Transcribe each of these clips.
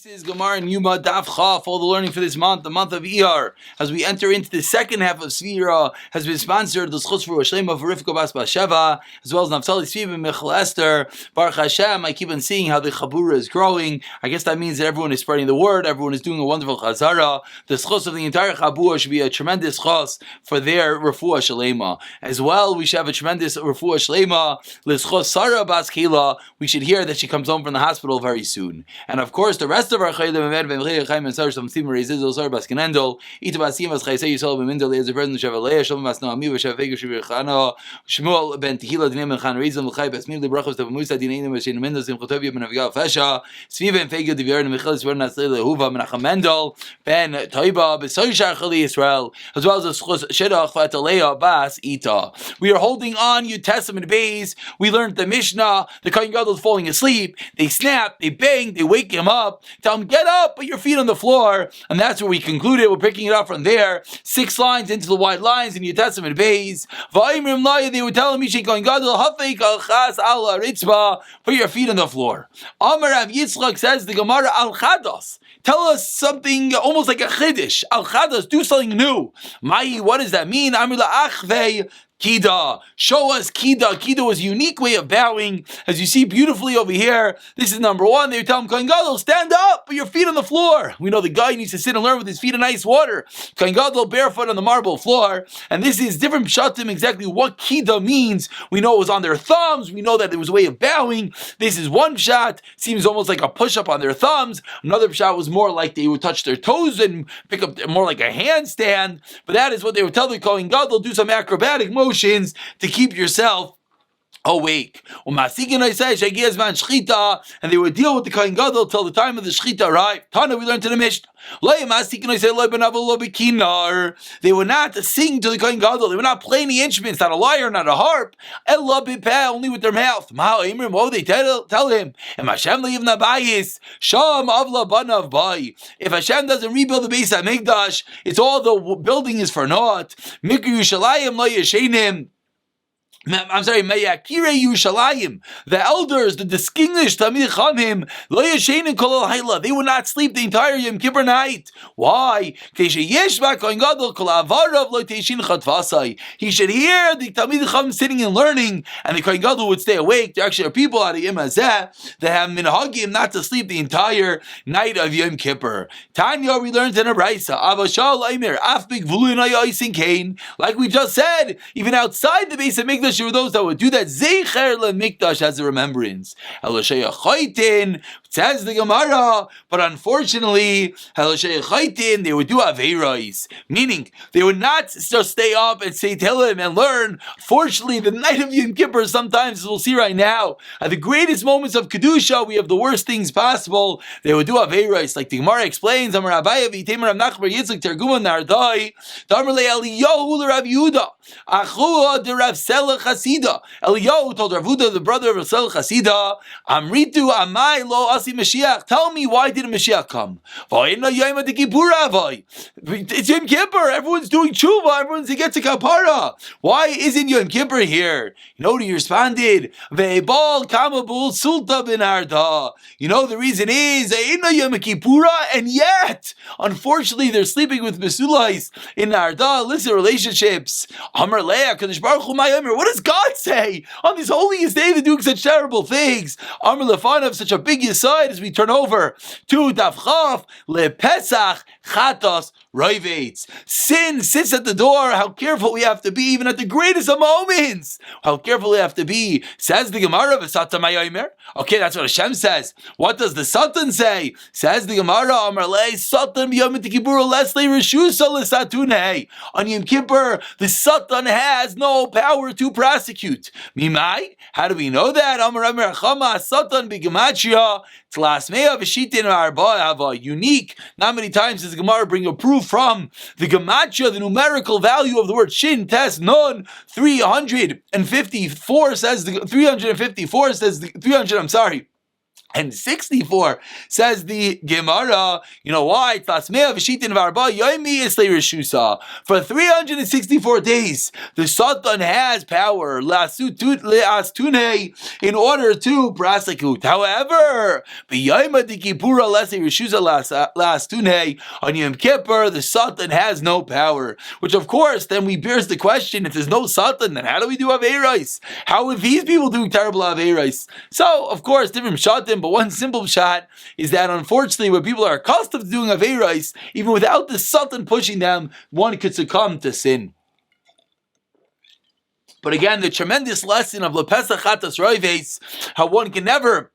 This is Gemara and Yoma Daf Chaf. All the learning for this month, the month of Iyar, as we enter into the second half of Sfira, has been sponsored the Schutz for Shlema for Rivka Bas Basheva, as well as Naftali Sviv and Michal Esther. Baruch Hashem, I keep on seeing how the Chabura is growing. I guess that means that everyone is spreading the word, everyone is doing a wonderful Chazara. The Schutz of the entire Chabura should be a tremendous Schutz for their Refuah Shlema. As well, we should have a tremendous Refuah Shlema. L'Schutz Sarah Bas Kila, we should hear that she comes home from the hospital very soon. And of course, the rest of our Chaylim and Chaim and Sar some Simmer is Sar Baskinendel, Itabasim as Chaysay Yisol Bemindel as a president Chevaleh, Shalom Masno Ami, Shaveg Shivchano, Shmuel Ben Tehila Dinim and Khan Rizal, Chai Basmil, the Brachos of Musa Dinim, Shin Mendes in Khotovia Ben Avigal Fasha, Sviv and Fegel Divier and Michal Swer Nasle Huva Menachem Mendel, Ben Toiba, Besoy Shachali Israel, as well as the Shedach Fatalea Bas Ita. We are holding on New Testament base. We learned the Mishnah, the Kohen Gadol is falling asleep, they snap, they bang, they wake him up, tell him, get up, put your feet on the floor, and that's where we concluded. We're picking it up from there. 6 lines into the wide lines in New Testament base. They would tell him, put your feet on the floor. Amar Rav Yitzchak says, the Gemara al Chados, tell us something almost like a Chiddush. Al Chados, do something new. Mai, what does that mean? Amar la Achvei Kida. Show us Kida. Kida was a unique way of bowing. As you see beautifully over here, this is number 1. They tell him, Kohen Gadol, stand up, put your feet on the floor. We know the guy needs to sit and learn with his feet in ice water. Kohen Gadol barefoot on the marble floor. And this is different pshatim exactly what Kida means. We know it was on their thumbs. We know that it was a way of bowing. This is one pshat. Seems almost like a push-up on their thumbs. Another pshat was more like they would touch their toes and pick up more like a handstand. But that is what they would tell the Kohen Gadol, do some acrobatic motions to keep yourself awake. And they would deal with the Kohen Gadol till the time of the Shechita arrived. Tana, we learned to the Mishnah. They would not sing to the Kohen Gadol. They would not play any instruments, not a lyre, not a harp. Only with their mouth. What would they tell him? If Hashem doesn't rebuild the Beis HaMikdash, it's all the building is for naught. Meyakire Yushalayim. The elders, the distinguished Tamid Chamim, Lo Yashenin Kol Hayla. They would not sleep the entire Yom Kippur night. Why? He should hear the Tamid Chamim sitting and learning, and the Kohen Gadol would stay awake. There actually are people out of Yom Hazeh that have minhagim not to sleep the entire night of Yom Kippur. Tanya, we learned in a Brisa, like we just said, even outside the Beis HaMikdash, there were those that would do that. Zeicher leMikdash as a remembrance. Says the Gemara, but unfortunately, they would do Aveiros, meaning they would not just stay up and say Tehillim and learn. Fortunately, the night of Yom Kippur, sometimes, as we'll see right now, at the greatest moments of Kedusha, we have the worst things possible. They would do Aveiros, like the Gemara explains, Amar Abaye v'Itemer Rav Nachman Yitzchak Terguma Nardai, Tamar le Eliyahu l'Rav Yehuda, Achua de Rav Sela Chasida. Eliyahu told Rav Yehuda, the brother of Rav Sela Chasida, Amritu Amai lo Mashiach. Tell me, why didn't Mashiach come? It's Yom Kippur. Everyone's doing tshuva. Everyone's to get to kapara. Why isn't Yom Kippur here? You know what he responded? You know the reason is Yom Kippur, and yet, unfortunately, they're sleeping with Mesulais in Narda, illicit relationships. Amar Leah, Kadosh Baruch Hu Mayomer. What does God say on this holiest day? They're doing such terrible things. Amar Lefanav, such a big yisod. As we turn over to Daf Chaf, LePesach Chatos Roivates. Sin sits at the door. How careful we have to be, even at the greatest of moments. How careful we have to be. Says the Gemara of Satan Mayomer. Okay, that's what Hashem says. What does the Satan say? Says the Gemara, Amar Le Satan Yom Kippur Leslie Rishusa LeSatunei. On Yom Kippur, the Satan has no power to prosecute. Mimai? How do we know that? Amar Amar Chama Satan Bigematria. Unique. Not many times does the Gemara bring a proof from the Gematria, the numerical value of the word Shin Tes Nun. 354 says the 354 says the 300. I'm sorry. And 64 says the Gemara, you know why? For 364 days, the Satan has power in order to prosecute. However, on Yom Kippur, the Satan has no power. Which, of course, then we bears the question: if there's no Satan, then how do we do Aveiros? How are these people doing terrible Aveiros? So, of course, different Shatim. But one simple shot is that unfortunately when people are accustomed to doing Aveiros, even without the Satan pushing them, one could succumb to sin. But again, the tremendous lesson of Lepesach Chatas Roives, how one can never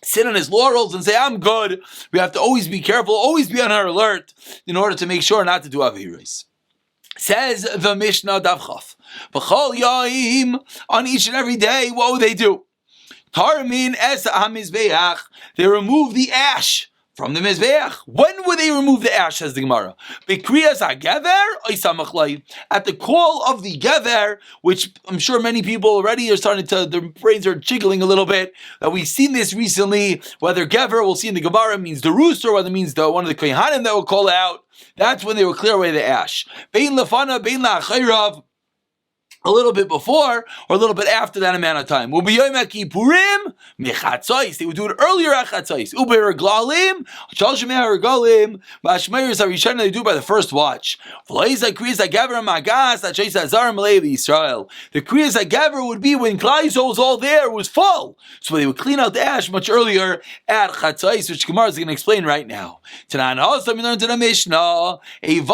sit on his laurels and say, I'm good. We have to always be careful, always be on our alert in order to make sure not to do Aveiros. Says the Mishnah Daf Chaf, B'chol Yom, on each and every day, what would they do? Tarmin es ha-mizbeach. They remove the ash from the mizbeach. When would they remove the ash, says the Gemara? Bekriyas ha-gever oisamachlai. At the call of the gever, which I'm sure many people already are starting to, their brains are jiggling a little bit, that we've seen this recently, whether gever, we'll see in the Gemara, means the rooster, whether it means one of the kohanim that will call out. That's when they will clear away the ash. Bein lefana, bein la'achayrav. A little bit before or a little bit after that amount of time. They would do it earlier at Chatzos. They do it by the first watch. The Kriyas HaGever would be when Klal Yisrael was all there, it was full. So they would clean out the ash much earlier at Chatzos, which Gemara is going to explain right now. Tanan also we learned in the Mishnah, if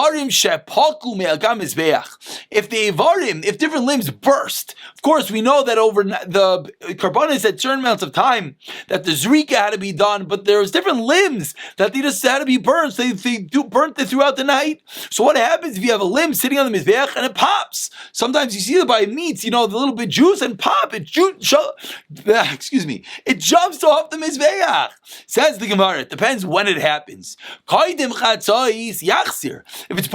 the Evarim, if different limbs burst. Of course, we know that over the Karbanis at certain amounts of time that the Zrika had to be done, but there was different limbs that they just had to be burned. So they burnt it throughout the night. So what happens if you have a limb sitting on the Mizbeach and it pops? Sometimes you see it by meats, the little bit juice and pop. It jumps off the Mizbeach. Says the Gemara, it depends when it happens. If it's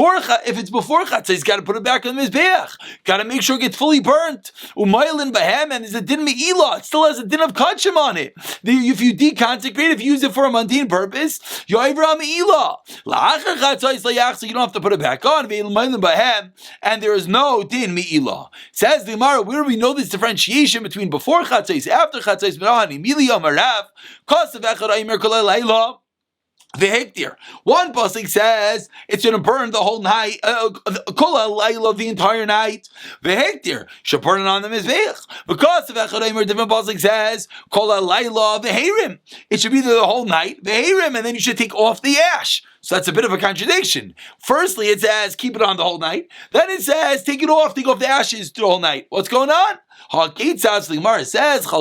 before Chatzos, got to put it back on the Mizbeach. Got to make sure it gets fully burnt. Umaylin bahem, and there's a din me'ilah. It still has a din of kachim on it. If you deconsecrate, if you use it for a mundane purpose, yoivra me'ilah. La'achar chatzos layach, so you don't have to put it back on. Umaylin bahem, and there is no din me'ilah. Says the Gemara, where do we know this differentiation between before chatzos, after chatzos? B'nahani mili amarav kasav echad aimer kolay layla. One pasuk says it's going to burn the whole night, the entire night. Vehektir should burn it on the mizbeach. Because of Echad different pasuk says it should be there the whole night, and then you should take off the ash. So that's a bit of a contradiction. Firstly, it says keep it on the whole night. Then it says take off the ashes through the whole night. What's going on? The Gemara says the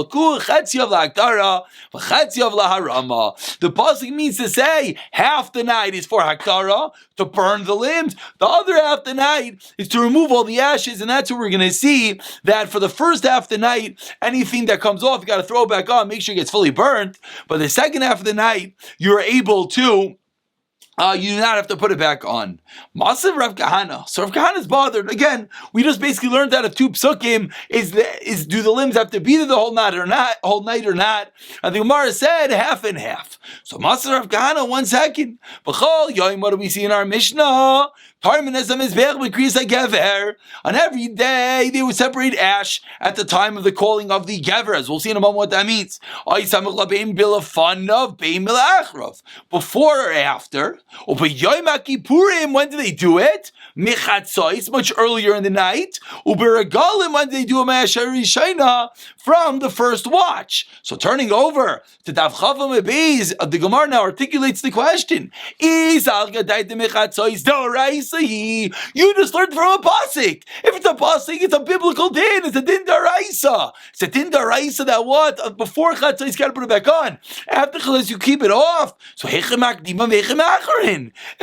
pasuk means to say half the night is for hakara, to burn the limbs. The other half the night is to remove all the ashes, and that's what we're going to see, that for the first half of the night, anything that comes off, you got to throw it back on, make sure it gets fully burnt. But the second half of the night, you're able to you do not have to put it back on. Masav Rav Kahana. So Rav Kahana is bothered. Again, we just basically learned out of two psukim is do the limbs have to be there the whole night or not? And the Gemara said half and half. So Masav Rav Kahana, 1 second. B'chol yoim, what do we see in our Mishnah? On every day they would separate ash at the time of the calling of the gever, as we'll see in a moment what that means. Before or after? When do they do it? Much earlier in the night. When do they do a from the first watch? So turning over to Daf Chafam Beis, the Gemara now articulates the question. You just learned from a pasuk. If it's a pasuk, it's a biblical din. It's a din daraisa. It's a din daraisa that what? Before chatzos, you got to put it back on. After chatzos, you keep it off. So if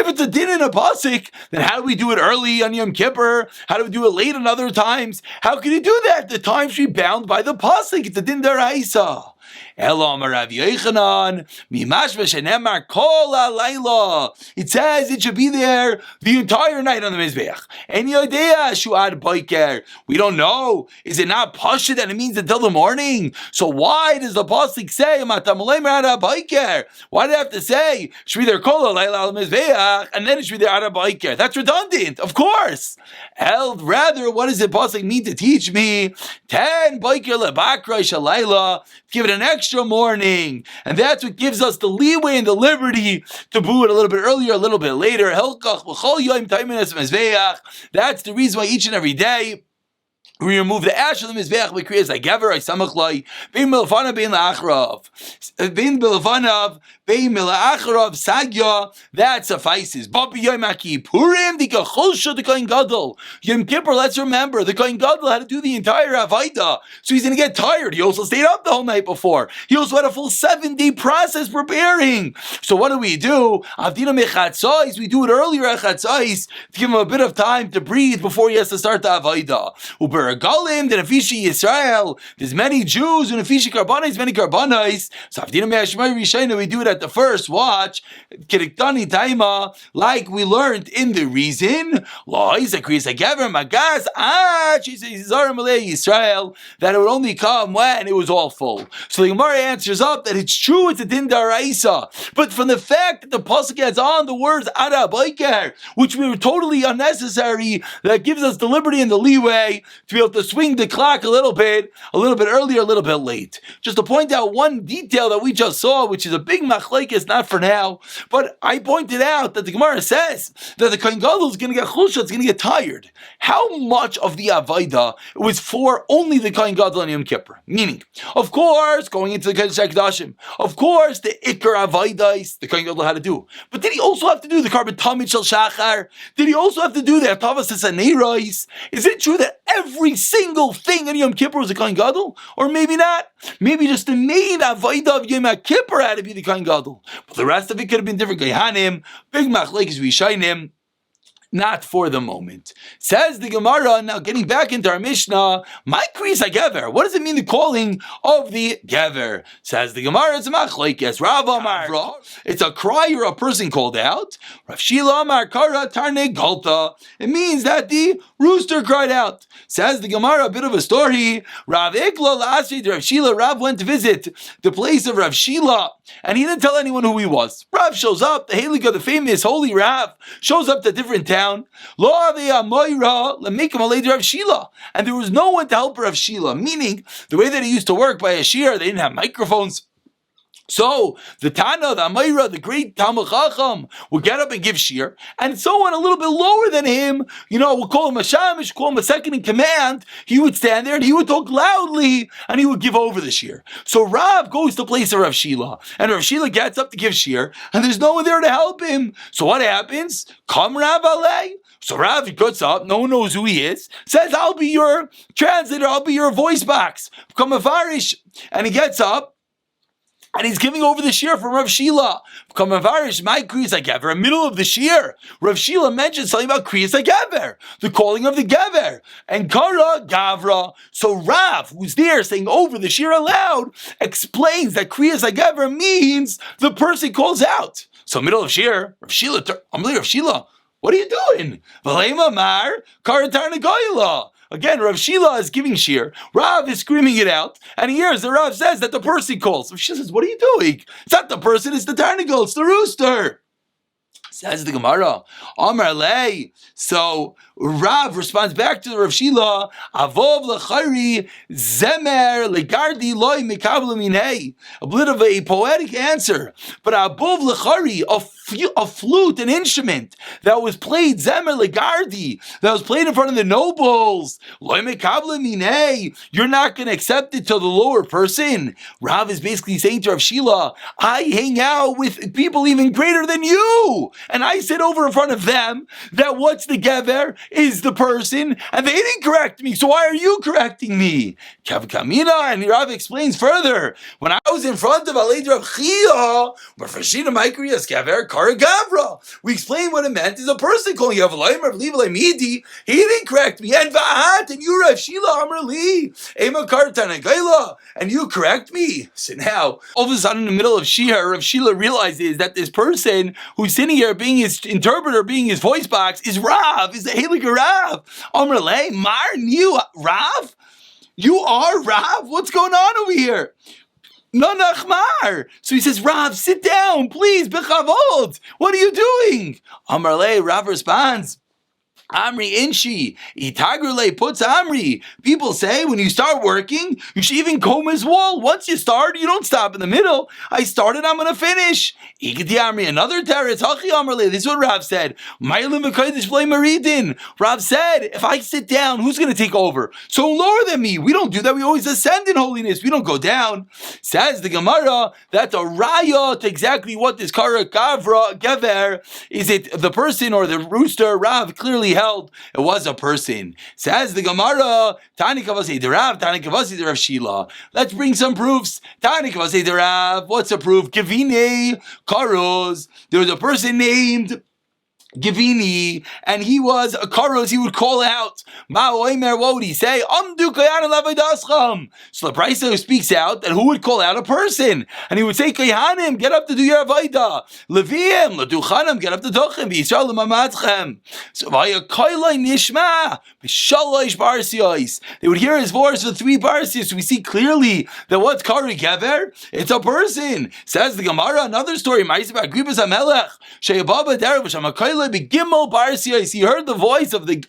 it's a din in a pasuk, then how do we do it early on Yom Kippur? How do we do it late on other times? How can you do that? The time should be bound by the pasuk. It's a din daraisa. Elo Rav Yochanan, mimashma shenemar kol halayla. It says it should be there the entire night on the Mizbeach. En yodea shuad boiker. We don't know. Is it not pasha that it means until the morning? So why does the pasuk say matamulei merada boiker? Why do I have to say it should be there kol halayla al Mizbeach and then it should be there ada boiker? That's redundant, of course. Rather, what does the pasuk mean to teach me? 10 boiker lebakra shalayla. Give it an extra morning, and that's what gives us the leeway and the liberty to brew it a little bit earlier, a little bit later. That's the reason why each and every day we remove the ash of the mizbeach. We create like gever, isamach loy, bein milafanav, bein laachrav, bein milafanav, bein milachrav, sagya. That suffices. But b'yom Kippurim, the kacholsha, the kohen gadol. Yom Kippur. Let's remember the kohen gadol had to do the entire avodah, so he's going to get tired. He also stayed up the whole night before. He also had a full 7-day process preparing. So what do? Avdina mechatzais. We do it earlier at chatzais to give him a bit of time to breathe before he has to start the avodah. Galim, the Nefishi Yisrael. There's many Jews and Nefishi Karbanis, many Karbanis. So Avdina Me'ashmai Rishayna, we do it at the first watch. Kiriktani Taima, like we learned in the reason. Lo Isakris Agaver Magas. She says Yisrael that it would only come when it was all full. So the Gemara answers up that it's true, it's a din daraisa. But from the fact that the pasuk has on the words Ada Baiker, which were totally unnecessary, that gives us the liberty and the leeway to be able to swing the clock a little bit earlier, a little bit late. Just to point out one detail that we just saw, which is a big machlekes, not for now, but I pointed out that the Gemara says that the kohen gadol is going to get chulsha, it's going to get tired. How much of the avodah was for only the kohen gadol on Yom Kippur? Meaning, of course, going into the Kodesh HaKodashim, of course, the ikar avodah the kohen gadol had to do. But did he also have to do the carbon tamid shel shachar? Did he also have to do the atavas esaneiros? Is it true that every single thing in Yom Kippur was a kohen gadol? Or maybe not. Maybe just the main avodah of Yom Kippur had to be the kohen gadol. But the rest of it could have been different kohanim, big machlekes rishayim. Not for the moment. Says the Gemara, now getting back into our Mishnah, my kris hagever. What does it mean, the calling of the gever? Says the Gemara, it's a machlekes. Rav Amar, it's a cry or a person called out. Rav Shila Amar Kara Tarne Galta. It means that the rooster cried out. Says the Gemara, a bit of a story. Rav Ikla last year, Rav Shila, Rav went to visit the place of Rav Shila, and he didn't tell anyone who he was. Rav shows up, the Halika, the famous holy Rav, shows up to different town. And there was no one to help Rav Shila, meaning the way that he used to work by a shir, they didn't have microphones. So the Tana, the Amayra, the great Talmud Chacham would get up and give shir, and someone a little bit lower than him, we'll call him a shamish, call him a second in command, he would stand there and he would talk loudly and he would give over the shir. So Rav goes to the place of Rav Shila, and Rav Shila gets up to give shir, and there's no one there to help him. So what happens? Come Rav Alei. So Rav gets up, no one knows who he is, says, I'll be your translator, I'll be your voice box. Become a varish. And he gets up, and he's giving over the shir from Rav Shila. Become a varish, my kriyas hagever. In the middle of the shir, Rav Shila mentions something about kriyas hagever, the calling of the gever, and kara gavra. So Rav, who's there saying over the shir aloud, explains that kriyas hagever means the person calls out. So middle of shir, Rav Shila, Rav Shila, what are you doing? V'leima mar karatar negoyla. Again, Rav Shila is giving shir. Rav is screaming it out, and he hears the Rav says that the person calls. Rav Shila says, "What are you doing? It's not the person; it's the tarnagol, it's the rooster." Says the Gemara, Amar Lei. So Rav responds back to the Rav Shila, Avov l'chayri zemer legardi loy mikabel minei. A bit of a poetic answer, but Avov l'chayri, a flute, an instrument that was played zemer legardi, that was played in front of the nobles. Loy mikabel minei. You're not going to accept it to the lower person. Rav is basically saying to Rav Shila, I hang out with people even greater than you. And I sit over in front of them, that what's the gever? is the person, and they didn't correct me, so why are you correcting me? Kav Kamina, and Rav explains further, when I was in front of Alei Rav Chia, we explained what it meant is a person calling you he didn't correct me, and Vahat, and you Rav Shila Amr Li, and you correct me. So now, all of a sudden in the middle of Shia, Rav Shila realizes that this person who's sitting here being his interpreter, being his voice box, is Rav, is the Heilig Rav. Amr Le, Mar, you Rav? You are Rav? What's going on over here? No, Nachmar. So he says, Rav, sit down, please, bechavod. What are you doing? Amar Le, Rav responds, Amri Inshi, Itagrele puts Amri. People say when you start working, you should even comb his wall. Once you start, you don't stop in the middle. I started, I'm going to finish. Ikati Amri, another teretz, Hachi Amrle. This is what Rav said. Rav said, if I sit down, who's going to take over? So lower than me. We don't do that. We always ascend in holiness. We don't go down. Says the Gemara, that's a raya to exactly what this Kara Gavra, Gever, is it the person or the rooster? Rav clearly held it was a person. Says the Gemara, Tani Kavasi the Rav, Tani Kavasi the Rav Shila. Let's bring some proofs. Tani Kavasi the Rav. What's a proof? Givine Karos. There was a person named Givini, and he was a karos, he would call out. What would he say? So the Brisa speaks out that who would call out a person? And he would say, Kayhanim, get up to do your avodah. Leviim, Laduchanim, get up to Duchim, Yisrael Mamatchem. So via Kailai Nishma, B'Shalosh Barsiyos. They would hear his voice for 3 Barsiyos. So we see clearly that what's Kari Kever? It's a person. Says the Gemara, another story, Ma'aseh Agribas HaMelech, Sheyababa Deravish, Hamakayla Begimel Barsiyos. He heard the voice of the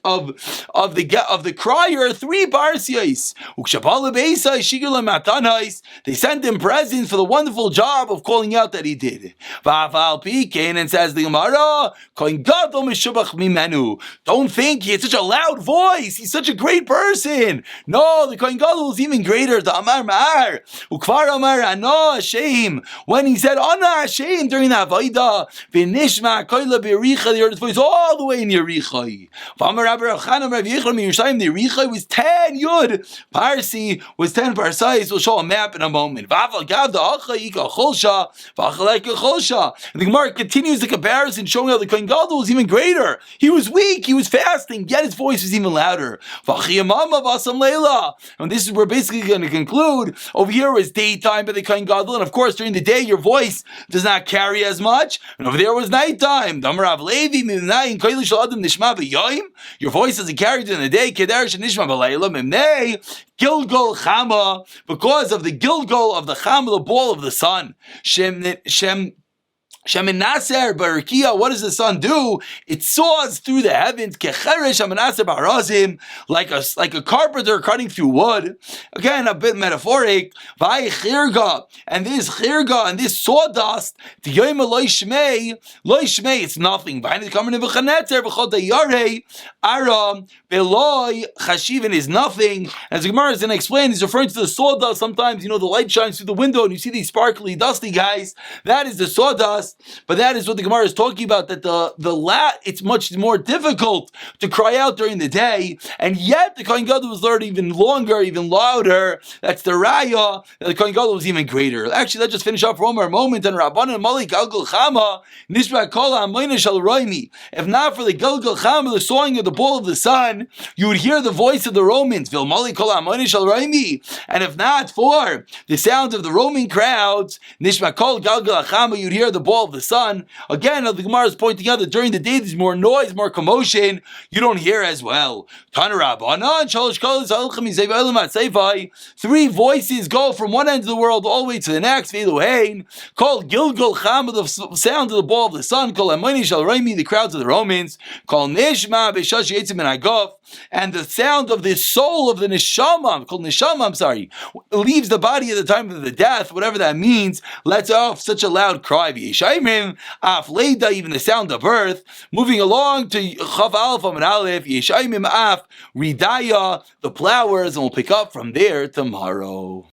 crier 3 Barsiyos. Ukshabala Beisai Shigula Matanais. They sent him presents for the wonderful job of calling out that he did. Va'afal Pikein, and says the Gemara, Koin Gadol Meshubach Mimenu. Don't think he had such a loud voice. He's such a great person. No, the Koin Gadol is even greater. The Amar Mar Ukvar Amar Ano Hashem. When he said Ana Hashem during the Avodah, V'nishma Koila B'Yericha, they heard his voice all the way in Yericha. V'amar Rabbi Rav Rav Yechon Yerushalayim. The Yericha was 10 Yud. Parsi was 10 Parsais. We'll show a map in a moment. V'aval Gav the Acha Yika Cholsha V'achalek Cholsha. And the Gemara continues the comparison, showing how the Kohen Gadol was even greater. He was weak. He was fasting. Yet his voice was even louder. V'achiyamama V'asam Leila. And this is where we're basically going to conclude. Over here was daytime by the Kohen Gadol, and of course during the day your voice does not carry as much. And over there was nighttime. Damarav Levi Mimnai Koilish Adam Nishma B'Yoyim. Your voice doesn't carry during the day. Kederish Nishma B'Leila Mimnei Gilgol Chama, because of the Gilgol of the Chama, the ball of the sun. Shemin Naser Barakia, what does the sun do? It saws through the heavens, Kecheresh Shemin Naser Barazim, like a carpenter cutting through wood. Again, a bit metaphoric. Vai Chirga, and this Chirga and this sawdust, the Yoma Loi Shmei, it's nothing. Vai coming in V'chanetzer V'chot Yarei Aram Beloi Chashivin is nothing. As the Gemara is going to explain, he's referring to the sawdust. Sometimes the light shines through the window and you see these sparkly, dusty guys. That is the sawdust. But that is what the Gemara is talking about, that it's much more difficult to cry out during the day, and yet the Kohen Gadol was learned even longer, even louder. That's the Raya, that the Kohen Gadol was even greater. Actually, let's just finish up for one more moment. And Rabbanan Malik Galgal Chama, Nishra Kol HaMoina Shal Roimi. If not for the Galgal Chama, the sawing of the ball of the sun, you would hear the voice of the Romans. Vil Malik Kol HaMoina Shal Roimi. And if not for the sound of the Roman crowds, Nishra Kol Galgal Chama, you'd hear the ball of the sun. Again, the Gemara is pointing out that during the day there's more noise, more commotion. You don't hear as well. 3 voices go from one end of the world all the way to the next. Called Gilgal Chama, the sound of the ball of the sun. Called Amoni Shal Raimi, the crowds of the Romans. Called Nishma B'Shash Yitzim and Agov, and the sound of the soul of the Neshama, called Neshama, leaves the body at the time of the death, whatever that means, lets off such a loud cry. Even the sound of earth. Moving along to Chav Alpha and Aleph, Yeshayimim Af, Ridaya, the plowers, and we'll pick up from there tomorrow.